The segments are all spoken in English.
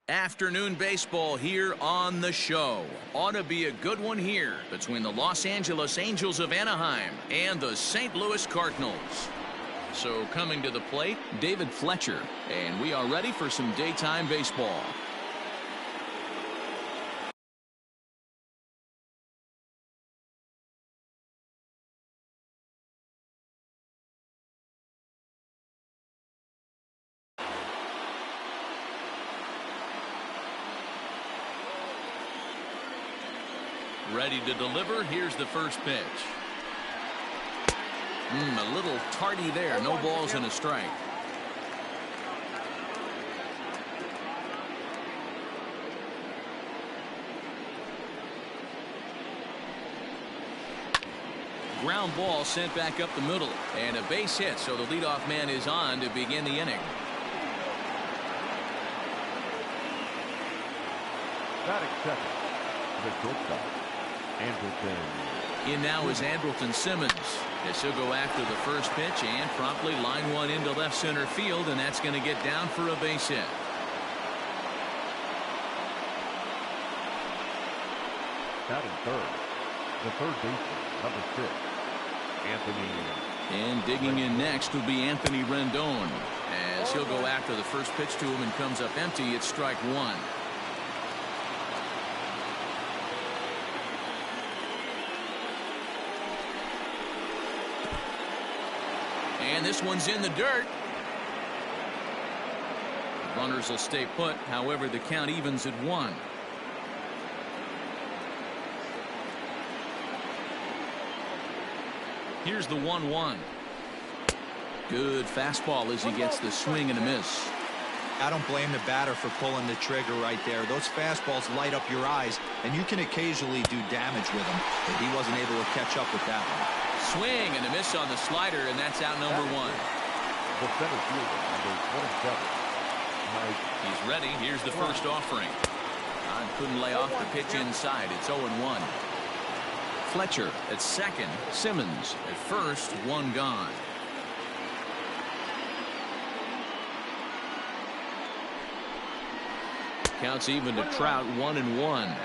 Afternoon baseball here on the show. Ought to be a good one here between the Los Angeles Angels of Anaheim and the St. Louis Cardinals. So coming to the plate, David Fletcher, and we are ready for some daytime baseball. Ready to deliver. Here's the first pitch. A little tardy there. No balls and a strike. Ground ball sent back up the middle. And a base hit, so the leadoff man is on to begin the inning. Batting second, the shortstop, Andrelton. In now is Andrelton Simmons, as he'll go after the first pitch and promptly line one into left center field, and that's going to get down for a base hit. Batting third, the third baseman, number 6, Anthony. And digging in next will be Anthony Rendon, as he'll go after the first pitch to him and comes up empty. It's strike one. And this one's in the dirt. Runners will stay put. However, the count evens at 1. Here's the 1-1. Good fastball as he gets the swing and a miss. I don't blame the batter for pulling the trigger right there. Those fastballs light up your eyes, and you can occasionally do damage with them, but he wasn't able to catch up with that one. Swing and a miss on the slider, and that's out number 1. The center fielder, number 27, Mike. He's ready. Here's the first offering. Couldn't lay off the pitch inside. It's 0-1. Fletcher at second. Simmons at first. One gone. Counts even to Trout, 1-1.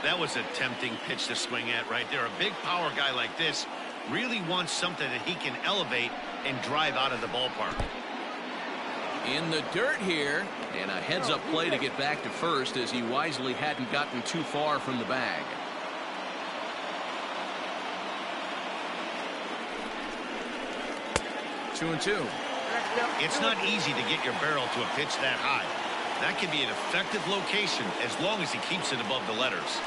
That was a tempting pitch to swing at right there. A big power guy like this really wants something that he can elevate and drive out of the ballpark. In the dirt here, and a heads-up play to get back to first as he wisely hadn't gotten too far from the bag. Two and two. It's not easy to get your barrel to a pitch that high. That can be an effective location as long as he keeps it above the letters.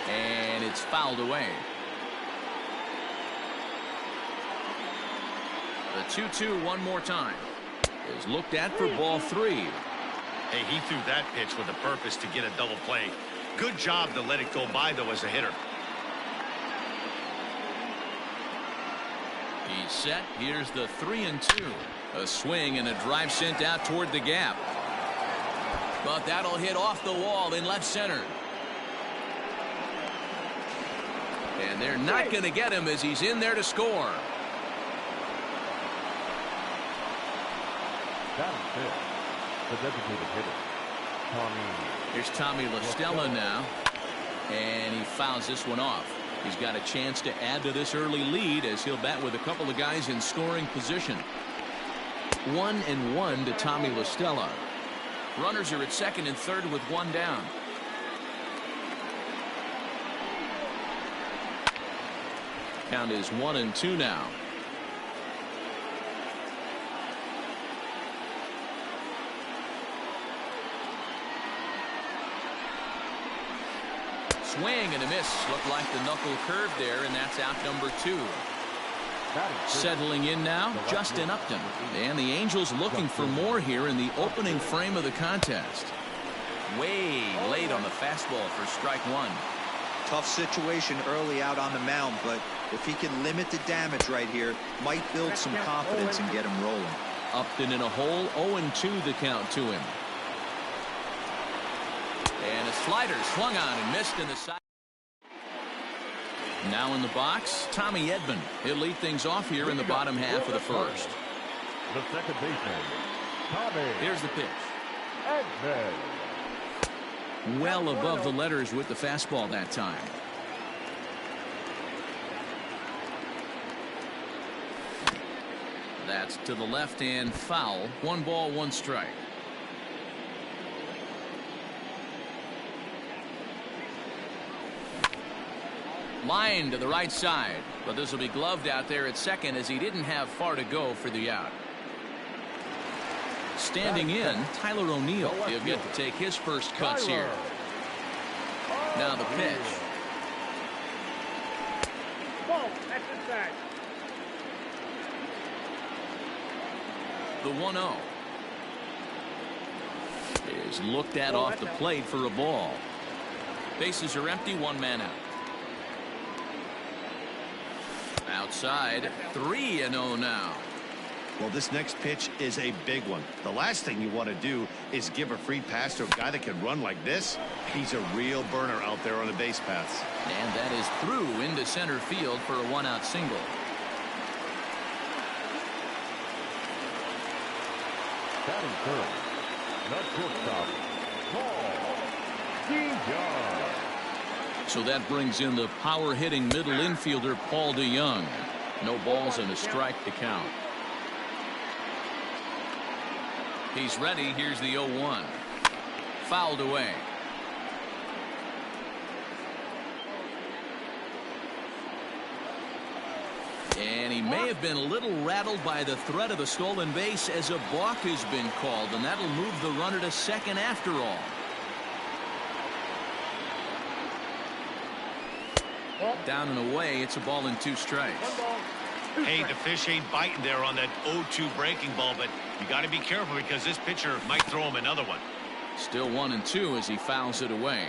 And it's fouled away. The 2-2 one more time is looked at for ball 3. Hey, he threw that pitch with a purpose to get a double play. Good job to let it go by, though, as a hitter. He's set. Here's the 3-2. A swing and a drive sent out toward the gap. But that'll hit off the wall in left center. And they're not going to get him as he's in there to score. Batting fifth, the designated hitter, Tommy. Here's Tommy La Stella now. And he fouls this one off. He's got a chance to add to this early lead as he'll bat with a couple of guys in scoring position. 1-1 to Tommy La Stella. Runners are at second and third with one down. Count is 1-2 now. Swing and a miss. Looked like the knuckle curve there, and that's out number 2. Settling in now, Justin Upton. And the Angels looking for more here in the opening frame of the contest. Way late on the fastball for strike 1. Tough situation early out on the mound, but if he can limit the damage right here, might build some confidence and get him rolling. Upton in a hole, 0-2 the count to him. And a slider swung on and missed in the side. Now in the box, Tommy Edman. He'll lead things off here in the bottom half of the first. The second baseman, Tommy. Here's the pitch. Edman. Well above the letters with the fastball that time. That's to the left and foul. 1 ball, 1 strike. Line to the right side, but this will be gloved out there at second as he didn't have far to go for the out. Standing in, Tyler O'Neill. He'll get to take his first cuts here. Now the pitch. The 1-0 is looked at off the plate for a ball. Bases are empty, 1 man out. Outside, 3-0 now. Well, this next pitch is a big one. The last thing you want to do is give a free pass to a guy that can run like this. He's a real burner out there on the base paths. And that is through into center field for a 1-out single. Batting third, the shortstop, Paul DeYoung. So that brings in the power-hitting middle infielder Paul DeYoung. No balls and a strike to count. He's ready. Here's the 0-1. Fouled away. And he may have been a little rattled by the threat of the stolen base as a balk has been called, and that'll move the runner to second after all. Down and away. It's a ball and 2 strikes. Hey, the fish ain't biting there on that 0-2 breaking ball, but you got to be careful because this pitcher might throw him another one. Still 1-2 as he fouls it away.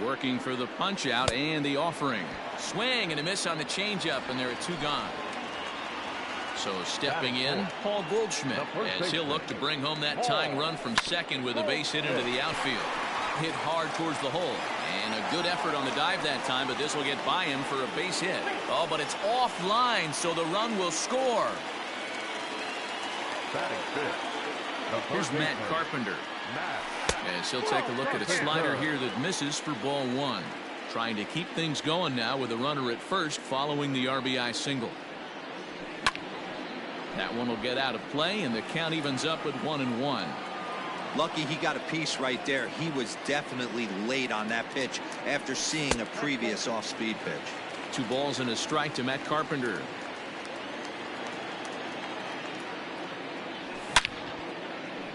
Working for the punch out and the offering. Swing and a miss on the changeup, and there are 2 gone. So stepping in, Paul Goldschmidt, as he'll look to bring home that tying run from second with a base hit into the outfield. Hit hard towards the hole, and a good effort on the dive that time, but this will get by him for a base hit. Oh, but it's offline, so the run will score. Here's Matt Carpenter, as he'll take a look at a slider here that misses for ball 1. Trying to keep things going now with a runner at first following the RBI single. That one will get out of play, and the count evens up at 1-1. Lucky he got a piece right there. He was definitely late on that pitch after seeing a previous off-speed pitch. 2 balls and a strike to Matt Carpenter.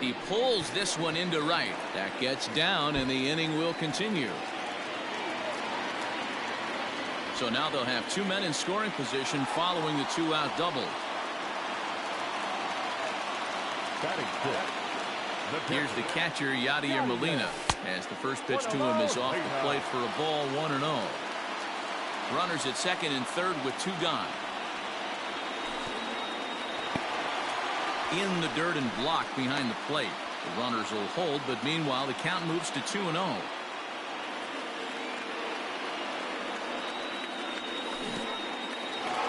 He pulls this one into right. That gets down, and the inning will continue. So now they'll have 2 men in scoring position following the 2-out double. Here's the catcher, Yadier Molina, as the first pitch to him is off the plate for a ball, 1-0. Runners at second and third with 2 gone. In the dirt and blocked behind the plate. The runners will hold, but meanwhile the count moves to 2-0.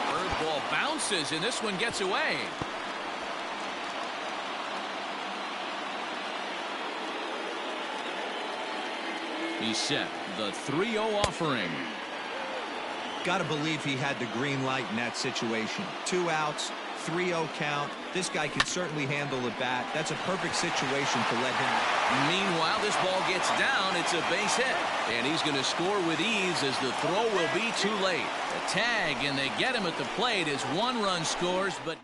Curveball bounces, and this one gets away. He's set. The 3-0 offering. Gotta believe he had the green light in that situation. 2 outs, 3-0 count. This guy can certainly handle the bat. That's a perfect situation to let him. Meanwhile, this ball gets down. It's a base hit. And he's going to score with ease as the throw will be too late. A tag, and they get him at the plate as 1 run scores, but...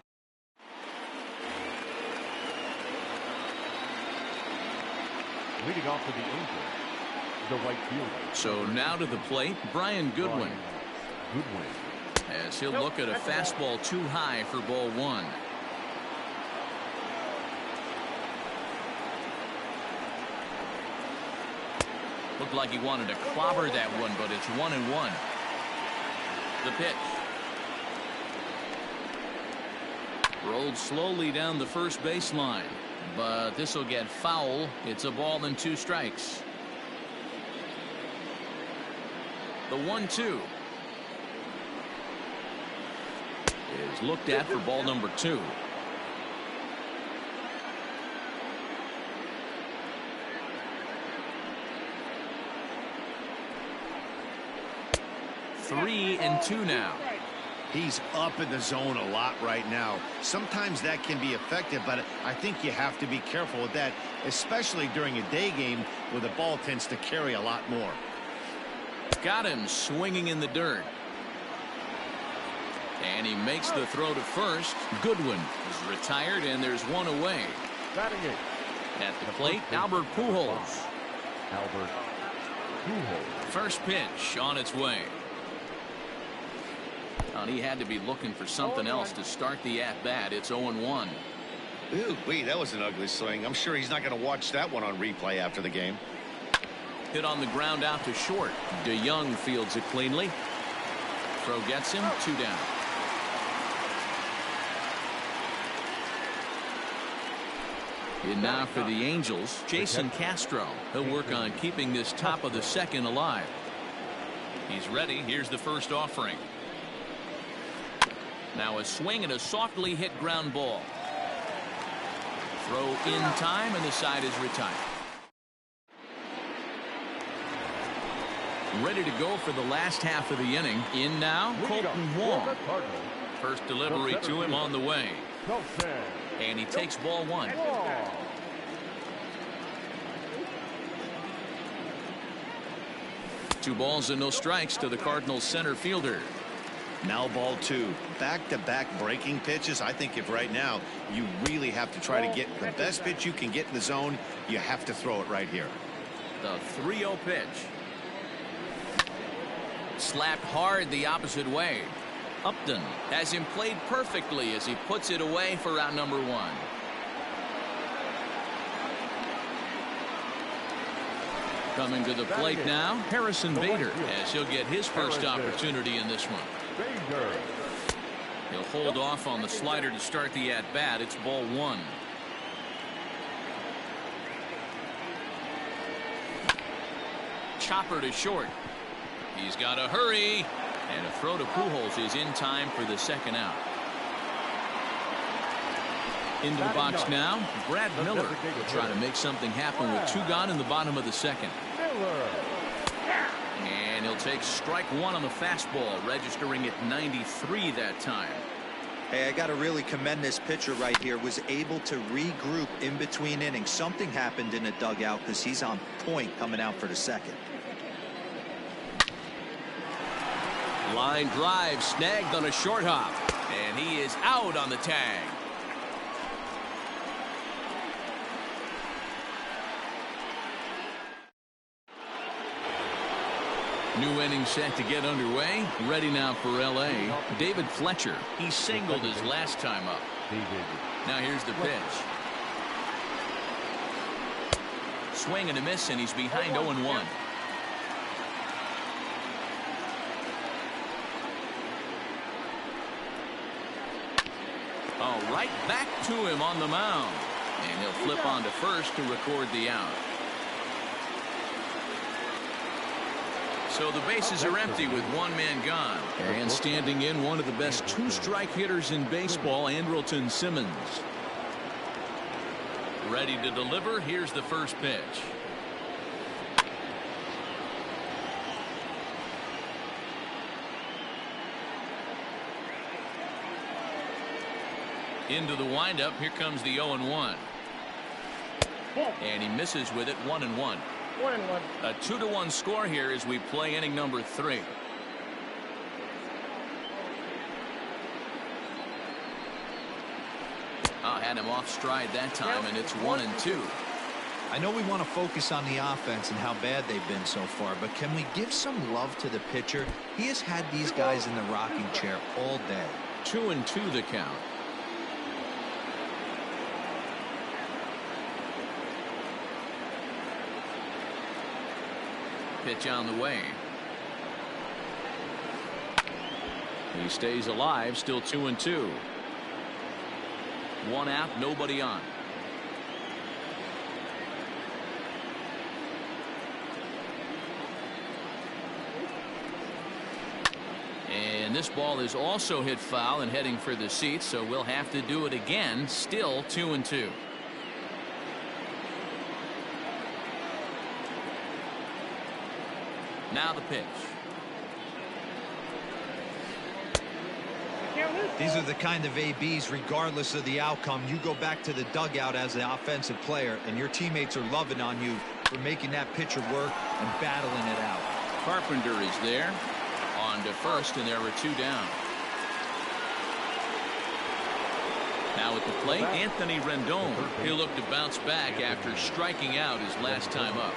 Leading off for the Angels, the right fielder. So now to the plate, Brian Goodwin. As he'll look at a fastball too high for ball 1. Looked like he wanted to clobber that one, but it's 1-1. The pitch. Rolled slowly down the first baseline, but this will get foul. It's a ball and 2 strikes. The 1-2 is looked at for ball number 2. 3-2 now. He's up in the zone a lot right now. Sometimes that can be effective, but I think you have to be careful with that, especially during a day game where the ball tends to carry a lot more. Got him swinging in the dirt. And he makes the throw to first. Goodwin is retired, and there's one away. Batting it. At the plate, Albert Pujols. Albert Pujols. First pitch on its way. And he had to be looking for something else to start the at-bat. It's 0-1. Ooh, wait, that was an ugly swing. I'm sure he's not going to watch that one on replay after the game. Hit on the ground out to short. DeYoung fields it cleanly. Throw gets him, 2 down. And now for the Angels, Jason Castro. He'll work on keeping this top of the second alive. He's ready. Here's the first offering. Now a swing and a softly hit ground ball. Throw in time, and the side is retired. Ready to go for the last half of the inning. In now, Colton Wong. First delivery to him on the way. And he takes ball 1. 2 balls and no strikes to the Cardinals center fielder. Now ball 2. Back-to-back breaking pitches. I think if right now you really have to try to get the best pitch you can get in the zone, you have to throw it right here. The 3-0 pitch. Slapped hard the opposite way. Upton has him played perfectly as he puts it away for out number 1. Coming to the plate now, Harrison Bader, as he'll get his first opportunity in this one. He'll hold off on the slider to start the at-bat. It's ball 1. Chopper to short. He's got to hurry. And a throw to Pujols is in time for the second out. Into the box now, Brad Miller will try to make something happen with 2 gone in the bottom of the second. And he'll take strike 1 on the fastball, registering at 93 that time. Hey, I got to really commend this pitcher right here. Was able to regroup in between innings. Something happened in the dugout because he's on point coming out for the second. Line drive snagged on a short hop, and he is out on the tag. New inning set to get underway. Ready now for LA. David Fletcher. He singled his last time up. Now here's the pitch. Swing and a miss, and he's behind 0-1. Oh, right back to him on the mound. And he'll flip on to first to record the out. So the bases are empty with 1 man gone. And standing in, one of the best 2-strike hitters in baseball, Andrelton Simmons. Ready to deliver. Here's the first pitch. Into the windup. Here comes the 0-1. And he misses with it. 1-1. A 2-1 score here as we play inning number 3. Had him off stride that time, and it's 1-2. I know we want to focus on the offense and how bad they've been so far, but can we give some love to the pitcher? He has had these guys in the rocking chair all day. 2-2 the count. Pitch on the way. He stays alive, still 2-2. 1 out, nobody on. And this ball is also hit foul and heading for the seats, so we'll have to do it again. Still 2-2. Now the pitch. These are the kind of ABs, regardless of the outcome. You go back to the dugout as the offensive player, and your teammates are loving on you for making that pitcher work and battling it out. Carpenter is there on to first, and there were 2 down. Now at the plate, Anthony Rendon. He'll look to bounce back after striking out his last time up.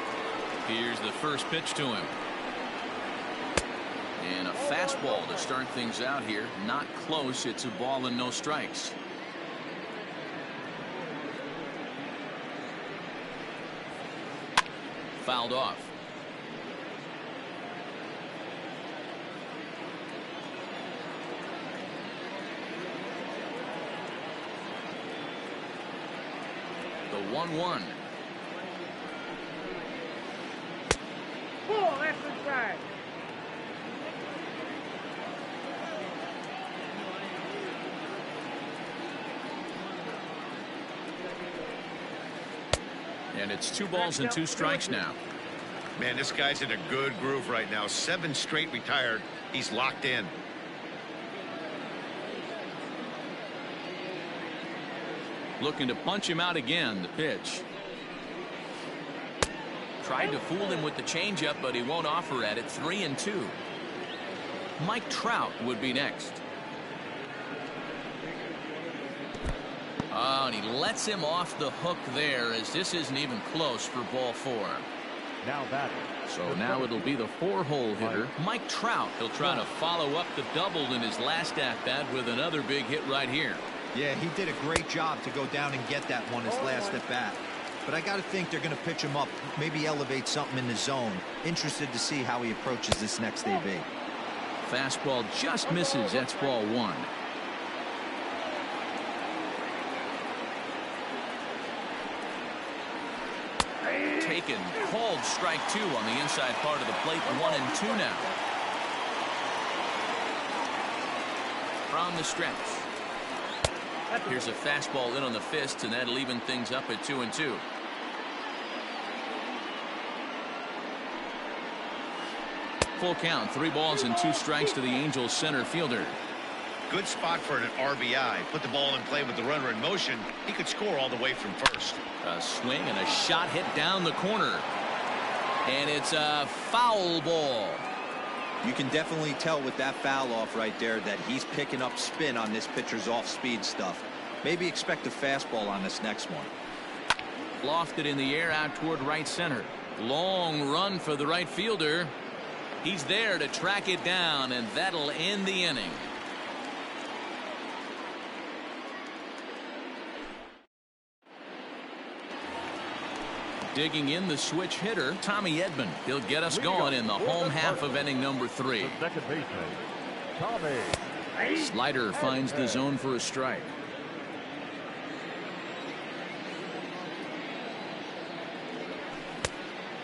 Here's the first pitch to him. And a fastball to start things out here. Not close. It's a ball and no strikes. Fouled off. The 1-1. Pull, that's the strike. And it's 2 balls and 2 strikes now. Man, this guy's in a good groove right now. 7 straight retired. He's locked in. Looking to punch him out again. The pitch. Tried to fool him with the changeup, but he won't offer at it. 3-2. Mike Trout would be next. Oh, and he lets him off the hook there, as this isn't even close for ball 4. Now batting. So now it'll be the 4-hole hitter, Mike Trout. He'll try to follow up the double in his last at-bat with another big hit right here. Yeah, he did a great job to go down and get that one his last at-bat. But I got to think they're going to pitch him up, maybe elevate something in the zone. Interested to see how he approaches this next AB. Fastball just misses. That's ball 1. Taken, called strike 2 on the inside part of the plate. 1-2 now. From the stretch. Here's a fastball in on the fist, and that'll even things up at 2-2. Full count. 3 balls and 2 strikes to the Angels center fielder. Good spot for an RBI. Put the ball in play with the runner in motion. He could score all the way from first. A swing and a shot hit down the corner. And it's a foul ball. You can definitely tell with that foul off right there that he's picking up spin on this pitcher's off-speed stuff. Maybe expect a fastball on this next one. Lofted in the air out toward right center. Long run for the right fielder. He's there to track it down, and that'll end the inning. Digging in the switch hitter, Tommy Edman. He'll get us going in the home half of inning number 3. The second baseman, Tommy. Slider finds the zone for a strike.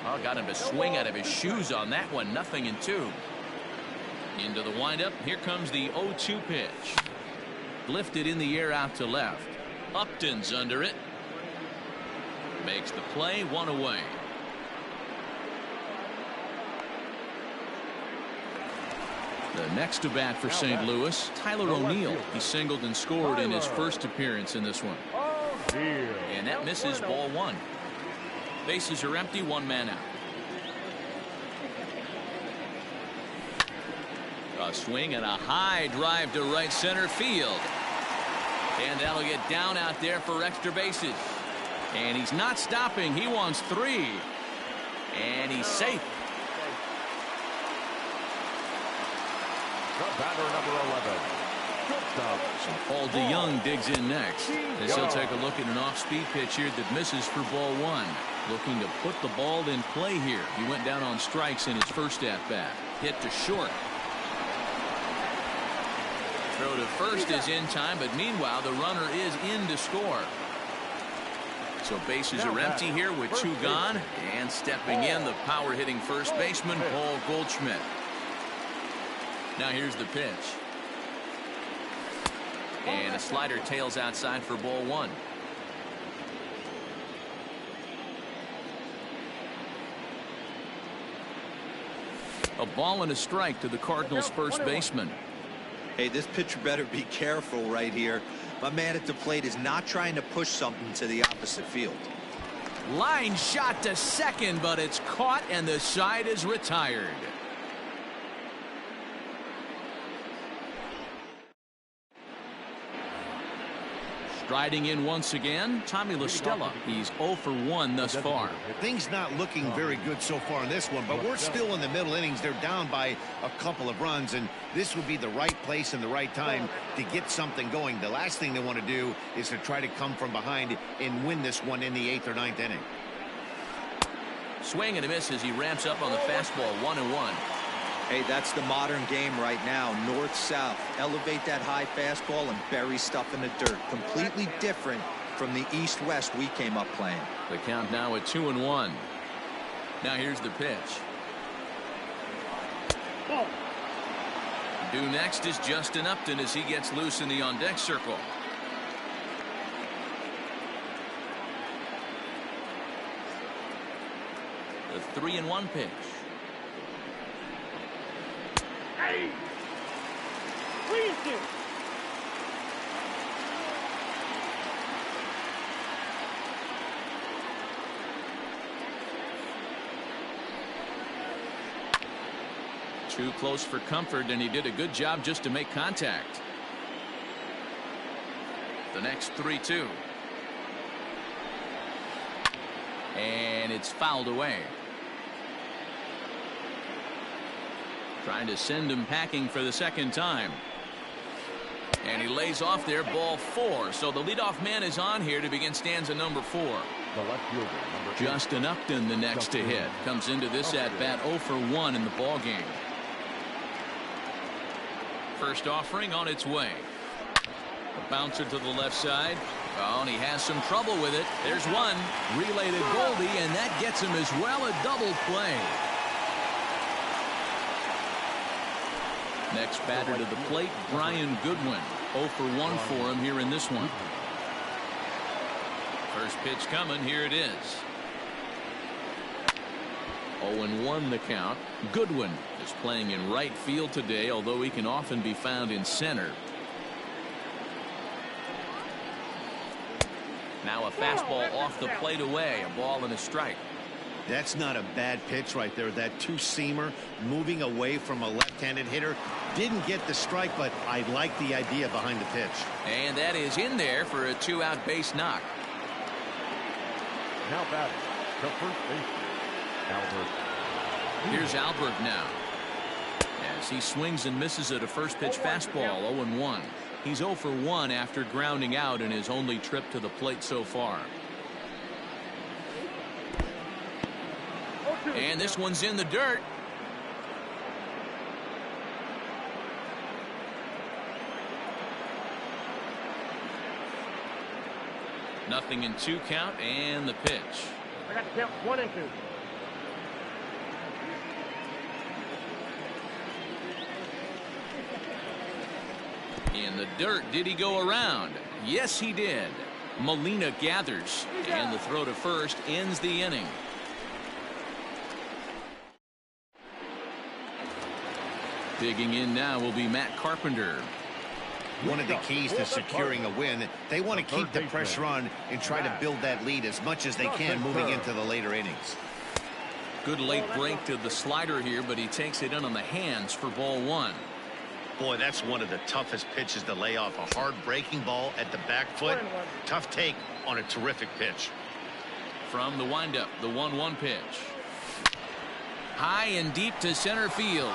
Oh, got him to swing out of his shoes on that one. 0-2. Into the windup. Here comes the 0-2 pitch. Lifted in the air out to left. Upton's under it. Makes the play. 1 away. The next to bat for St. Louis, Tyler O'Neill. He singled and scored in his first appearance in this one. And that misses ball 1. Bases are empty. 1 man out. A swing and a high drive to right center field. And that'll get down out there for extra bases. And he's not stopping. He wants 3. And he's safe. The batter, number 11. So Paul DeYoung digs in next, as he'll take a look at an off-speed pitch here that misses for ball 1. Looking to put the ball in play here. He went down on strikes in his first at-bat. Hit to short. Throw to first is in time, but meanwhile the runner is in to score. So bases are empty here with 2 gone, and stepping in the power hitting first baseman Paul Goldschmidt. Now here's the pitch. And a slider tails outside for ball 1. A ball and a strike to the Cardinals first baseman. Hey, this pitcher better be careful right here. My man at the plate is not trying to push something to the opposite field. Line shot to second, but it's caught and the side is retired. Striding in once again, Tommy La Stella. He's 0 for 1 thus far. Things not looking very good so far in this one, but we're still in the middle innings. They're down by a couple of runs, and this would be the right place and the right time to get something going. The last thing they want to do is to try to come from behind and win this one in the 8th or 9th inning. Swing and a miss as he ramps up on the fastball. 1-1. Hey, that's the modern game right now. North-south. Elevate that high fastball and bury stuff in the dirt. Completely different from the east-west we came up playing. The count now at 2-1. Now here's the pitch. Due next is Justin Upton as he gets loose in the on-deck circle. The 3-1 pitch. Hey! Please do. Too close for comfort, and he did a good job just to make contact. The next 3-2. And it's fouled away. Trying to send him packing for the second time. And he lays off there, ball 4. So the leadoff man is on here to begin stanza number 4. The left fielder, number 8. Justin Upton, the next to hit. Comes into this at-bat 0 for 1 in the ballgame. First offering on its way. A bouncer to the left side. Oh, and he has some trouble with it. There's one. Relay to Goldie, and that gets him as well, a double play. Next batter to the plate, Brian Goodwin. 0 for 1 for him here in this one. First pitch coming. Here it is. 0-1 the count. Goodwin is playing in right field today, although he can often be found in center. Now a fastball off the plate away. A ball and a strike. That's not a bad pitch right there. That two-seamer moving away from a left-handed hitter. Didn't get the strike, but I like the idea behind the pitch. And that is in there for a 2-out base knock. Now batting, the first baseman, Albert. Here's Albert now. As he swings and misses at a first pitch fastball. 0-1. He's 0 for 1 after grounding out in his only trip to the plate so far. And this one's in the dirt. Nothing in 2 count, and the pitch. I got to count 1 and 2. In the dirt, did he go around? Yes, he did. Molina gathers, and the throw to first ends the inning. Digging in now will be Matt Carpenter. One of the keys to securing a win, they want to keep the pressure on and try to build that lead as much as they can moving into the later innings. Good late break to the slider here, but he takes it in on the hands for ball 1. Boy, that's one of the toughest pitches to lay off. A hard breaking ball at the back foot. Tough take on a terrific pitch. From the windup, the 1-1 pitch. High and deep to center field.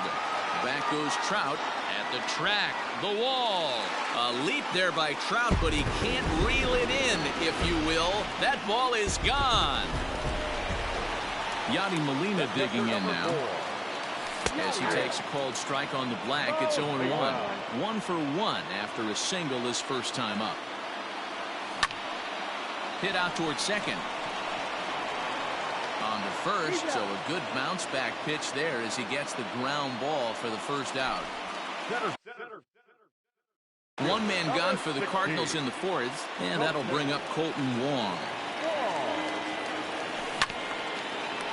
Back goes Trout at the track. The wall. A leap there by Trout, but he can't reel it in, if you will. That ball is gone. Yadi Molina digging in now. As he takes a called strike on the black, it's 0-1. 1 for 1 after a single his first time up. Hit out towards second. On to first, so a good bounce back pitch there as he gets the ground ball for the first out. One man gone for the Cardinals in the 4th, and that'll bring up Colton Wong.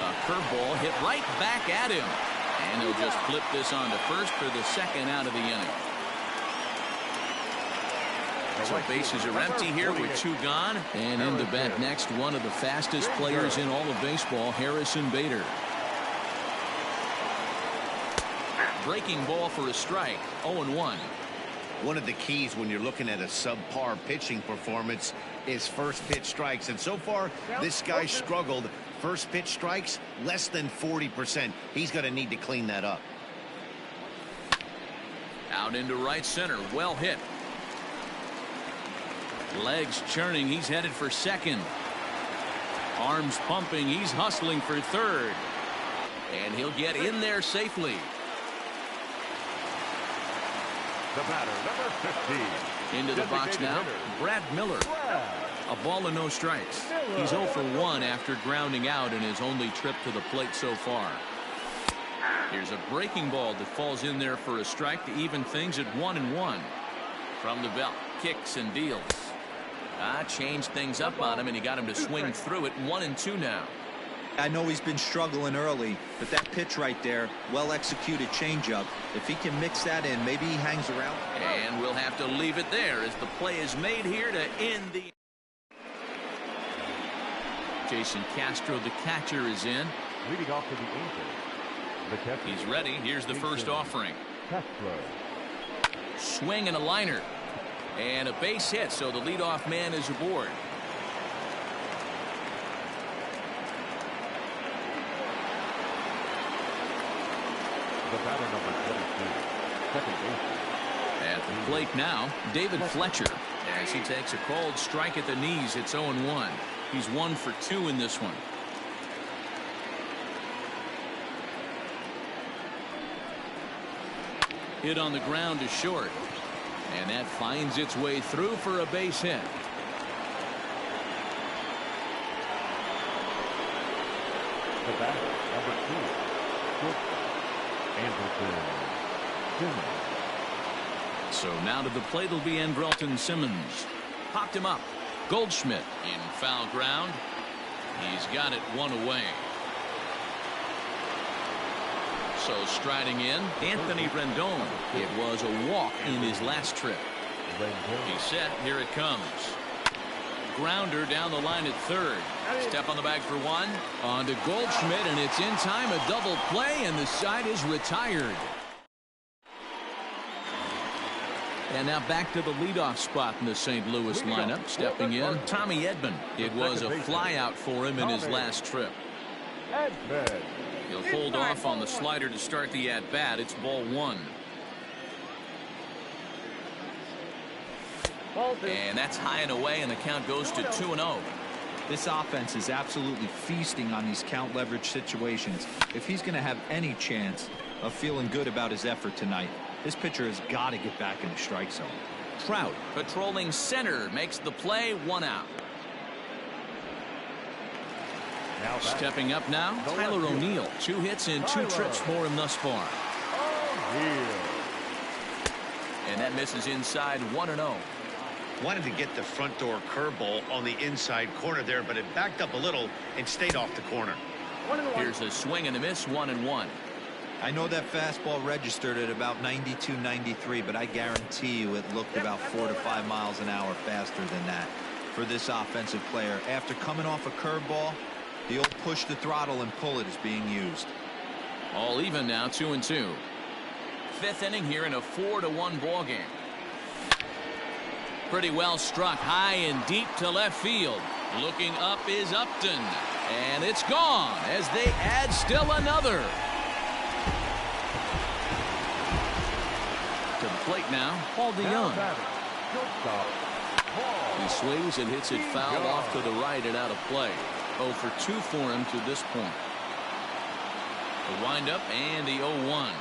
A curveball hit right back at him. And he'll just flip this on to first for the second out of the inning. So bases are empty here with 2 gone. And in the bat next, one of the fastest players in all of baseball, Harrison Bader. Breaking ball for a strike. 0-1. One of the keys when you're looking at a subpar pitching performance is first pitch strikes. And so far, this guy struggled. First pitch strikes, less than 40%. He's going to need to clean that up. Out into right center. Well hit. Legs churning. He's headed for second. Arms pumping. He's hustling for third. And he'll get in there safely. The batter, number 15. Into the box now, Brad Miller. A ball and no strikes. He's 0 for 1 after grounding out in his only trip to the plate so far. Here's a breaking ball that falls in there for a strike to even things at 1-1. From the belt, kicks and deals. Changed things up on him, and he got him to swing through it. 1-2 now. I know he's been struggling early, but that pitch right there, well executed changeup. If he can mix that in, maybe he hangs around. And we'll have to leave it there as the play is made here to end the. Jason Castro, the catcher, is in. Leading off for the Angels, the catcher. He's ready. Here's the first offering. Castro. Swing and a liner. And a base hit, so the leadoff man is aboard. The batter, number 22, second baseman. At the plate now, David Fletcher. As he takes a cold strike at the knees, it's 0-1. He's 1 for 2 in this one. Hit on the ground to short. And that finds its way through for a base hit. The batter, number 2, shortstop, Andrelton Simmons. So now to the plate will be Andrelton Simmons. Popped him up. Goldschmidt in foul ground. He's got it 1 away. So striding in, Anthony Rendon. It was a walk in his last trip. He's set. Here it comes. Grounder down the line at third. Step on the bag for 1. On to Goldschmidt, and it's in time. A double play, and the side is retired. And now back to the leadoff spot in the St. Louis lineup. Stepping in, Tommy Edman. It was a flyout for him in his last trip. Edman. He'll hold off on the slider to start the at-bat. It's ball 1. And that's high and away, and the count goes to 2-0. This offense is absolutely feasting on these count leverage situations. If he's going to have any chance of feeling good about his effort tonight, this pitcher has got to get back in the strike zone. Trout patrolling center makes the play. 1 out. Stepping up now, Tyler O'Neill. 2 hits in 2 trips for him thus far. And that misses inside. 1-0. Wanted to get the front door curveball on the inside corner there, but it backed up a little and stayed off the corner. Here's a swing and a miss. 1-1. I know that fastball registered at about 92, 93, but I guarantee you it looked about 4 to 5 miles an hour faster than that for this offensive player. After coming off a curveball, the old push the throttle and pull it is being used. All even now, 2-2. 5th inning here in a 4-1 ball game. Pretty well struck high and deep to left field. Looking up is Upton, and it's gone as they add still another. To the plate now, Paul DeYoung. He swings and hits it foul off to the right and out of play. 0 for 2 for him to this point. The windup and the 0-1.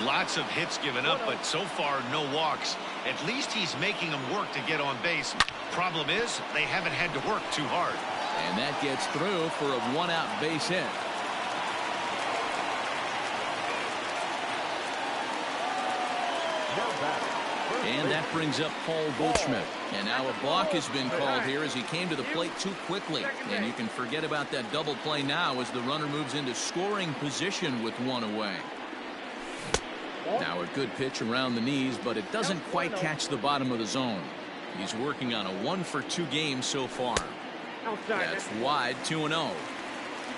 Lots of hits given up, but so far no walks. At least he's making them work to get on base. Problem is, they haven't had to work too hard. And that gets through for a 1-out base hit. And that brings up Paul Goldschmidt. And now a balk has been called here as he came to the plate too quickly. And you can forget about that double play now as the runner moves into scoring position with 1 away. Now a good pitch around the knees, but it doesn't quite catch the bottom of the zone. He's working on a 1-for-2 game so far. That's wide, 2-0.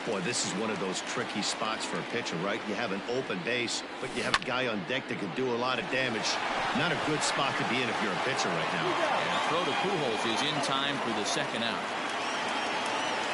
Boy, this is one of those tricky spots for a pitcher, right? You have an open base, but you have a guy on deck that can do a lot of damage. Not a good spot to be in if you're a pitcher right now. And a throw to Pujols is in time for the second out.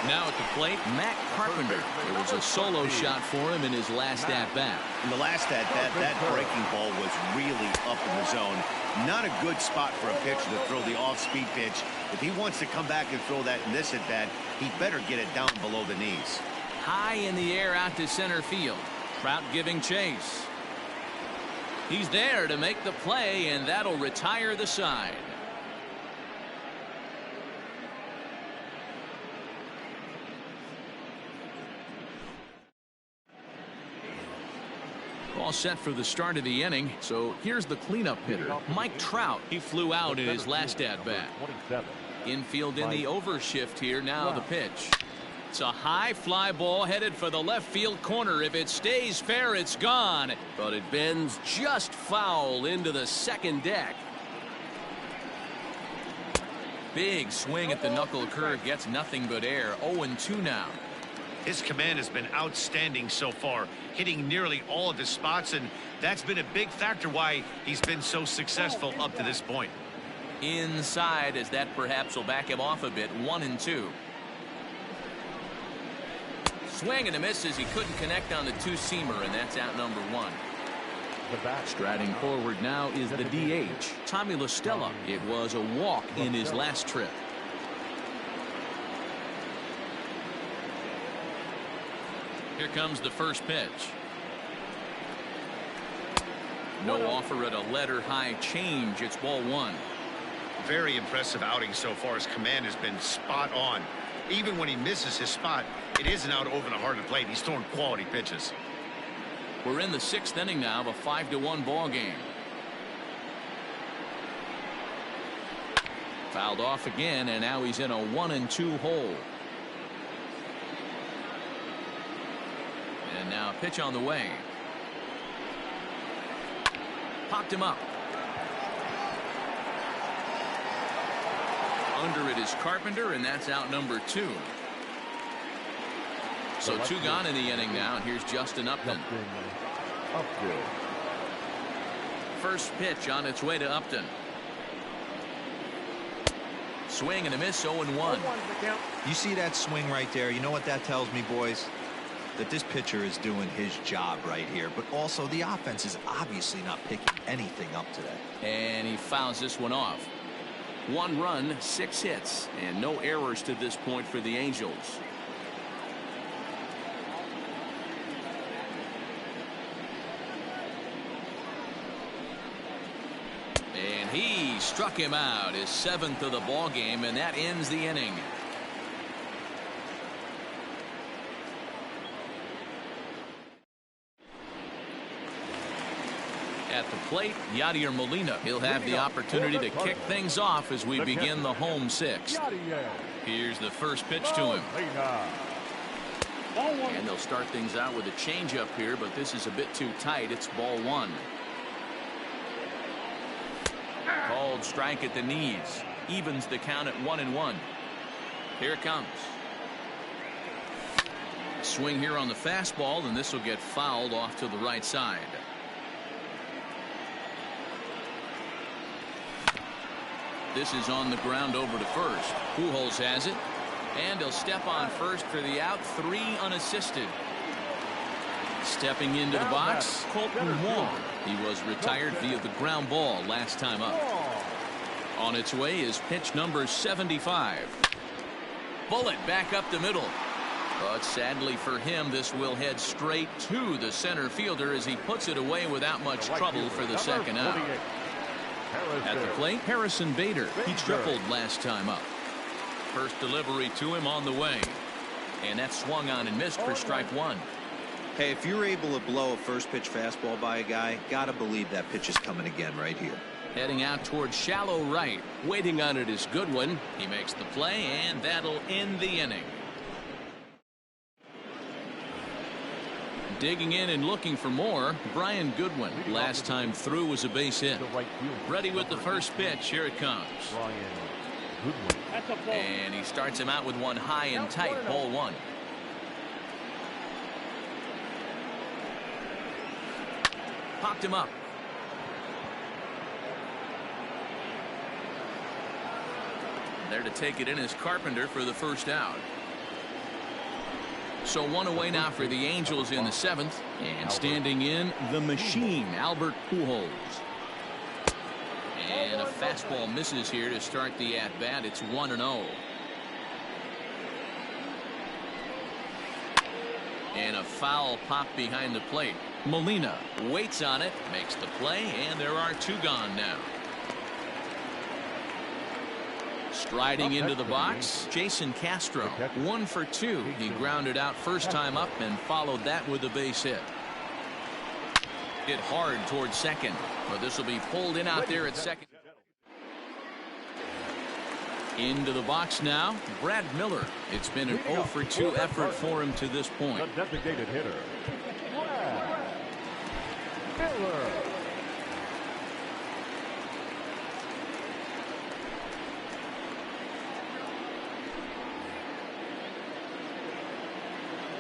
Now at the plate, Matt Carpenter. It was a solo shot for him in his last at-bat. In the last at-bat, that breaking ball was really up in the zone. Not a good spot for a pitcher to throw the off-speed pitch. If he wants to come back and throw that in this at-bat, he better get it down below the knees. High in the air out to center field. Trout giving chase. He's there to make the play, and that'll retire the side. All set for the start of the inning. So here's the cleanup hitter, Mike Trout. He flew out in his last at-bat. Infield in the overshift here. Now the pitch. It's a high fly ball headed for the left field corner. If it stays fair, it's gone. But it bends just foul into the second deck. Big swing at the knuckle curve. Gets nothing but air. 0-2 now. His command has been outstanding so far, hitting nearly all of his spots, and that's been a big factor why he's been so successful up to this point. Inside, as that perhaps will back him off a bit. 1-2. Swing and a miss as he couldn't connect on the two-seamer, and that's out number one. Striding forward now is the DH, Tommy La Stella. It was a walk in his last trip. Here comes the first pitch. No offer at a letter high change. It's ball one. Very impressive outing so far. His command has been spot on. Even when he misses his spot, it isn't out over the heart of the plate. He's throwing quality pitches. We're in the sixth inning now of a 5-1 ball game. Fouled off again, and now he's in a 1-2 hole. And now a pitch on the way. Popped him up. Under it is Carpenter, and that's out number two. So two gone in the inning now, and here's Justin Upton. First pitch on its way to Upton. Swing and a miss, 0-1. You see that swing right there? You know what that tells me, boys? That this pitcher is doing his job right here, but also the offense is obviously not picking anything up today. And he fouls this one off. 1 run, 6 hits, and no errors to this point for the Angels. And he struck him out, his 7th of the ball game, and that ends the inning. At the plate, Yadier Molina. He'll have the opportunity to kick things off as we begin the home sixth. Here's the first pitch to him. And they'll start things out with a changeup here, but this is a bit too tight. It's ball one. Called strike at the knees. Evens the count at 1-1. Here it comes. Swing here on the fastball, and this will get fouled off to the right side. This is on the ground over to first. Pujols has it, and he'll step on first for the out. 3 unassisted. Stepping into the box, Colton Wong. He was retired via the ground ball last time up. On its way is pitch number 75. Bullet back up the middle. But sadly for him, this will head straight to the center fielder as he puts it away without much trouble for the second out. At the plate, Harrison Bader. He tripled last time up. First delivery to him on the way. And that swung on and missed for strike one. Hey, if you're able to blow a first pitch fastball by a guy, gotta believe that pitch is coming again right here. Heading out towards shallow right. Waiting on it is Goodwin. He makes the play, and that'll end the inning. Digging in and looking for more, Brian Goodwin. Last time through was a base hit. Ready with the first pitch. Here it comes. And he starts him out with one high and tight. Ball one. Popped him up. There to take it in is Carpenter for the first out. So one away now for the Angels in the 7th. And standing in, the machine, Albert Pujols. And a fastball misses here to start the at-bat. It's 1-0. And a foul pop behind the plate. Molina waits on it, makes the play, and there are two gone now. Striding into the box, Jason Castro. 1 for 2. He grounded out first time up and followed that with a base hit. Hit hard towards second, but this will be pulled in out there at second. Into the box now, Brad Miller. It's been an 0 for 2 effort for him to this point. The designated hitter, Brad Miller.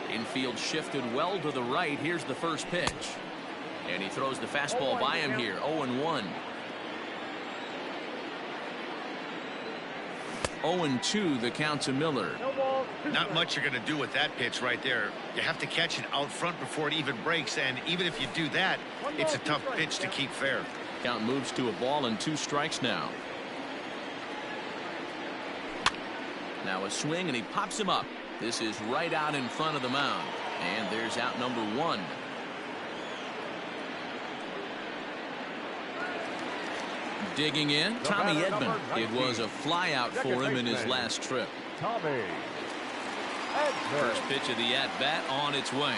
Infield shifted well to the right. Here's the first pitch. And he throws the fastball by him here. 0-1. 0-2 the count to Miller. Not much you're going to do with that pitch right there. You have to catch it out front before it even breaks, and even if you do that, it's a tough pitch to keep fair. Count moves to a ball and 2 strikes now. Now a swing and he pops him up. This is right out in front of the mound. And there's out number 1. Digging in, Tommy Edman. It was a fly out for him in his last trip. Tommy Edman. First pitch of the at-bat on its way.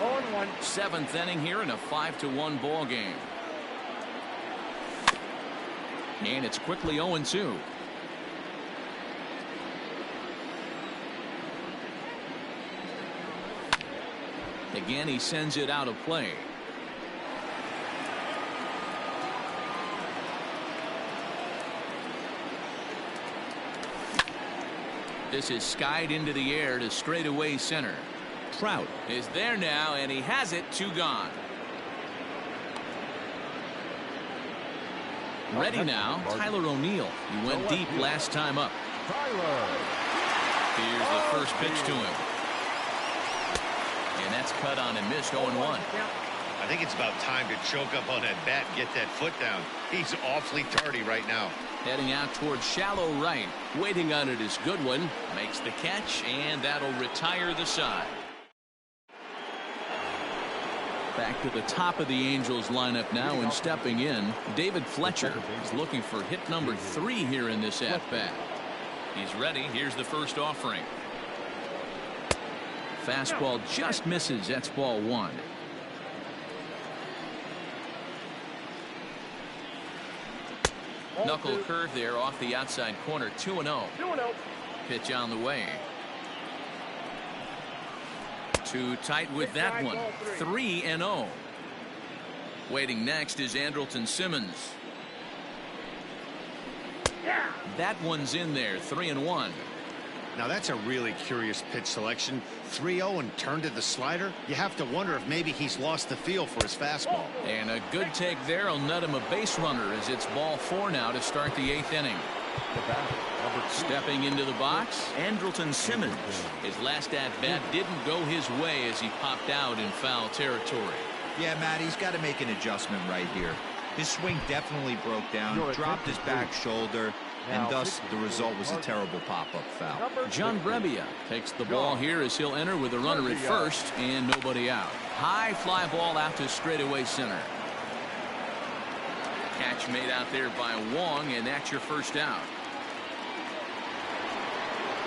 0-1. 7th inning here in a 5-1 ball game. And it's quickly 0-2. Again, he sends it out of play. This is skied into the air to straightaway center. Trout is there now, and he has it. 2 gone. Ready now, Tyler O'Neill. He went deep last time up. Here's the first pitch to him. And that's cut on and missed. 0-1. I think it's about time to choke up on that bat and get that foot down. He's awfully tardy right now. Heading out towards shallow right. Waiting on it is Goodwin. Makes the catch, and that'll retire the side. Back to the top of the Angels lineup now, and stepping in, David Fletcher is looking for hit number 3 here in this at-bat. He's ready. Here's the first offering. Fastball just misses. That's ball 1. Knuckle curve there off the outside corner. 2-0. 2-0. Pitch on the way. Too tight with that one. 3-0. Waiting next is Andrelton Simmons. That one's in there. 3-1. Now that's a really curious pitch selection. 3-0 and turned to the slider. You have to wonder if maybe he's lost the feel for his fastball. And a good take there will net him a base runner as it's ball 4 now to start the 8th inning. Stepping into the box, Andrelton Simmons. His last at-bat didn't go his way as he popped out in foul territory. Yeah, Matt, he's got to make an adjustment right here. His swing definitely broke down, dropped his back shoulder, and thus the result was a terrible pop-up foul. John Brebbia takes the ball here as he'll enter with a runner at first and nobody out. High fly ball out to straightaway center. Catch made out there by Wong, and that's your first out.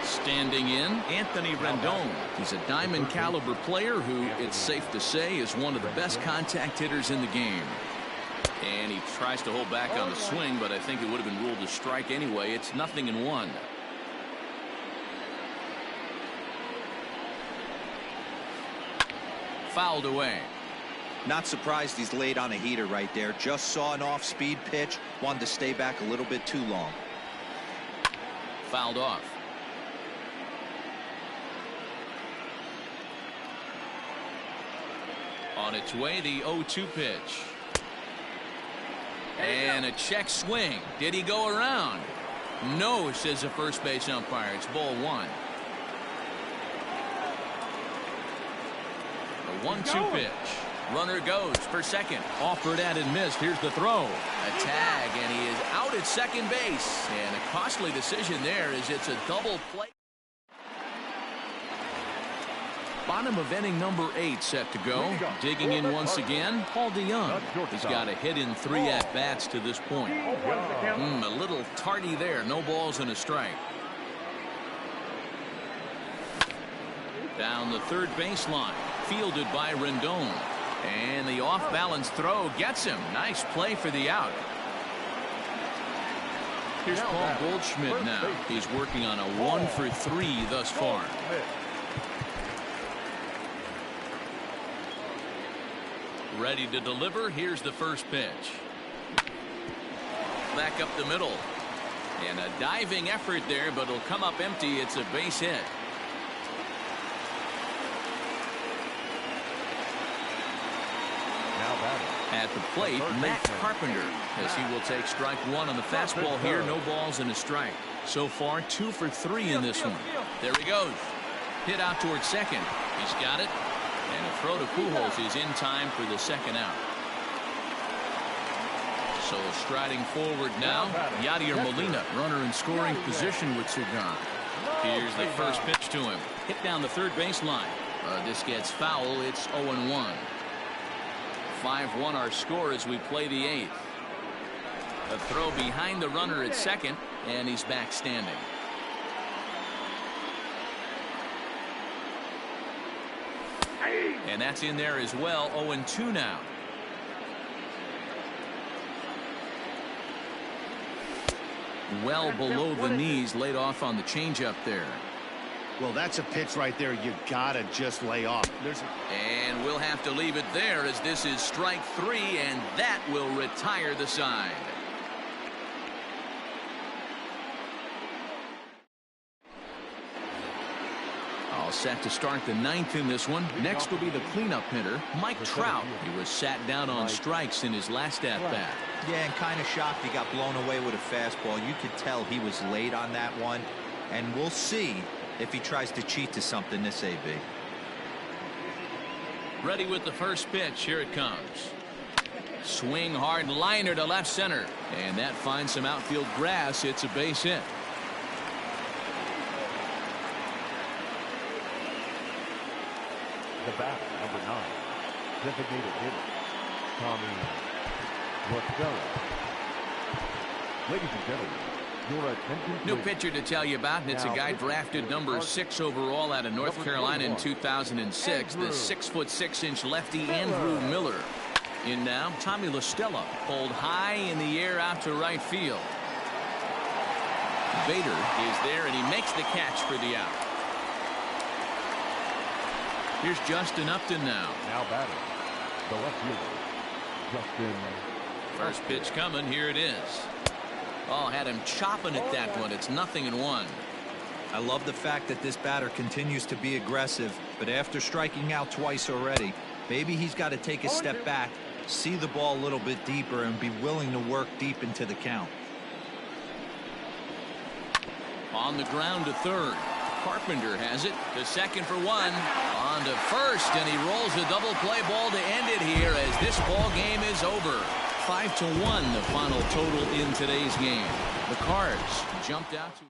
Standing in, Anthony Rendon. He's a diamond caliber player who, it's safe to say, is one of the best contact hitters in the game. And he tries to hold back on the swing, but I think it would have been ruled a strike anyway. It's 0-1. Fouled away. Not surprised he's laid on a heater right there. Just saw an off-speed pitch. Wanted to stay back a little bit too long. Fouled off. On its way, the 0-2 pitch. And a check swing. Did he go around? No, says the first base umpire. It's ball one. The 1-2 pitch. Runner goes for second. Offered at and missed. Here's the throw. A tag, and he is out at second base. And a costly decision there as it's a double play. Bottom of inning number 8 set to go. Digging in once again, Paul DeYoung. He's got a hit in 3 at-bats to this point. A little tardy there. No balls and a strike. Down the third baseline. Fielded by Rendon. And the off-balance throw gets him. Nice play for the out. Here's Paul Goldschmidt now. He's working on a 1 for 3 thus far. Ready to deliver. Here's the first pitch. Back up the middle. And a diving effort there, but it'll come up empty. It's a base hit. At the plate, Matt Carpenter, as he will take strike 1 on the fastball here. No balls and a strike. So far, 2 for 3 in this one. There he goes. Hit out towards second. He's got it. And a throw to Pujols is in time for the second out. So striding forward now, Yadier Molina, runner in scoring position with Sugan. Here's the first pitch to him. Hit down the third baseline. This gets foul. It's 0-1. 5-1 our score as we play the 8th. A throw behind the runner at second, and he's back standing. And that's in there as well. 0-2 now. Well below the knees, laid off on the changeup there. Well, that's a pitch right there you gotta just lay off. And we'll have to leave it there as this is strike 3, and that will retire the side. All set to start the 9th in this one. Next will be the cleanup hitter, Mike Trout. He was sat down on strikes in his last at-bat. Yeah, and kind of shocked he got blown away with a fastball. You could tell he was late on that one, and we'll see if he tries to cheat to something this AB. Ready with the first pitch. Here it comes. Swing hard liner to left center, and that finds some outfield grass. It's a base hit. The bat, number 9, designated hitter, Tommy Lasorda. Ladies and gentlemen, your attention. New pitcher to tell you about, and it's a guy drafted number 6 overall out of North Carolina in 2006. The 6'6" lefty Andrew Miller. In now, Tommy LaStella, pulled high in the air out to right field. Bader is there, and he makes the catch for the out. Here's Justin Upton now. Now batting, the left fielder, Justin. First pitch coming. Here it is. Oh, had him chopping at that one. It's 0-1. I love the fact that this batter continues to be aggressive, but after striking out twice already, maybe he's got to take a step back, see the ball a little bit deeper, and be willing to work deep into the count. On the ground to third. Carpenter has it to second for 1. On to first, and he rolls a double play ball to end it here as this ball game is over. 5-1 the final total in today's game. The Cards jumped out to